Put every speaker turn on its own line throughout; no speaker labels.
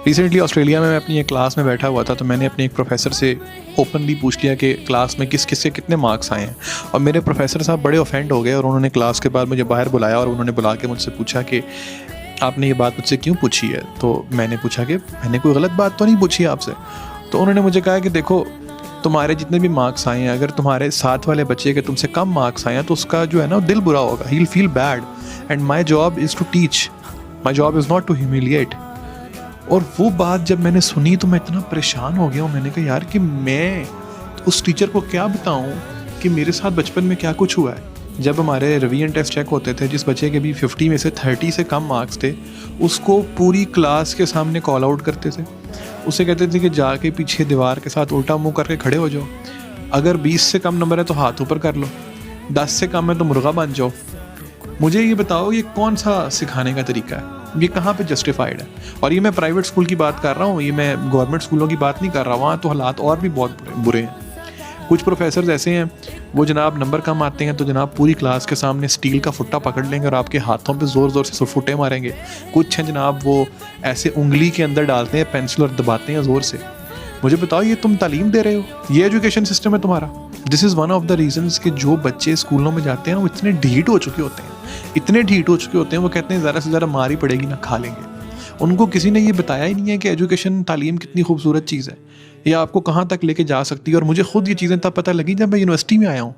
Recently Australia में मैं अपनी एक क्लास में बैठा हुआ था, तो मैंने अपने एक प्रोफेसर से ओपनली पूछ लिया कि क्लास में किस किस के कितने मार्क्स आए हैं। और मेरे प्रोफेसर साहब बड़े ऑफेंड हो गए और उन्होंने क्लास के बाद मुझे बाहर बुलाया और उन्होंने बुला के मुझसे पूछा कि आपने ये बात मुझसे क्यों पूछी है। तो मैंने पूछा कि मैंने कोई गलत बात तो नहीं पूछी आपसे। तो उन्होंने मुझे कहा कि देखो, तुम्हारे जितने भी मार्क्स आए हैं, अगर तुम्हारे साथ वाले बच्चे के तुमसे कम मार्क्स आए हैं तो उसका जो है ना दिल बुरा होगा, he will feel bad, and my job is to teach, my job is not to humiliate. और वो बात जब मैंने सुनी तो मैं इतना परेशान हो गया हूँ। मैंने कहा यार कि मैं उस टीचर को क्या बताऊँ कि मेरे साथ बचपन में क्या कुछ हुआ है। जब हमारे रिवीजन टेस्ट चेक होते थे, जिस बच्चे के भी 50 में से 30 से कम मार्क्स थे, उसको पूरी क्लास के सामने कॉल आउट करते थे। उसे कहते थे कि जाके पीछे दीवार के साथ उल्टा मुंह करके खड़े हो जाओ, अगर 20 से कम नंबर है तो हाथ ऊपर कर लो, 10 से कम है तो मुर्गा बन जाओ। मुझे ये बताओ, ये कौन सा सिखाने का तरीका है? ये कहाँ पे जस्टिफाइड है? और ये मैं प्राइवेट स्कूल की बात कर रहा हूँ, ये मैं गवर्नमेंट स्कूलों की बात नहीं कर रहा। वहाँ तो हालात और भी बहुत बुरे हैं। कुछ प्रोफेसर ऐसे हैं, वो जनाब नंबर कम आते हैं तो जनाब पूरी क्लास के सामने स्टील का फुट्टा पकड़ लेंगे और आपके हाथों पे ज़ोर ज़ोर से फुट्टे मारेंगे। कुछ हैं जनाब, वो ऐसे उंगली के अंदर डालते हैं पेंसिल और दबाते हैं ज़ोर से। मुझे बताओ, ये तुम तालीम दे रहे हो? ये एजुकेशन सिस्टम है तुम्हारा? This is one of the reasons कि जो बच्चे स्कूलों में जाते हैं वो इतने ढीठ हो चुके होते हैं, इतने ढीठ हो चुके होते हैं, वो कहते हैं ज़्यादा से ज़्यादा मार ही पड़ेगी ना खा लेंगे। उनको किसी ने ये बताया ही नहीं है कि एजुकेशन, तालीम कितनी खूबसूरत चीज़ है, ये आपको कहाँ तक लेके जा सकती है। और मुझे खुद ये चीज़ें तब पता लगी जब मैं यूनिवर्सिटी में आया हूँ।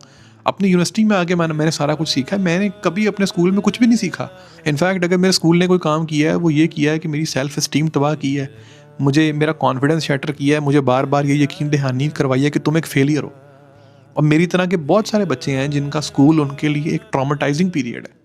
अपनी यूनिवर्सिटी में आके मैंने सारा कुछ सीखा है। मैंने कभी अपने स्कूल में कुछ भी नहीं सीखा। इनफैक्ट अगर मेरे स्कूल ने कोई काम किया है, वो ये किया है कि मेरी सेल्फ इस्टीम तबाह की है, मुझे मेरा कॉन्फिडेंस शैटर किया है, मुझे बार बार ये यकीन दहानी करवाई है कि तुम एक फेलियर हो। और मेरी तरह के बहुत सारे बच्चे हैं जिनका स्कूल उनके लिए एक ट्रॉमेटाइजिंग पीरियड है।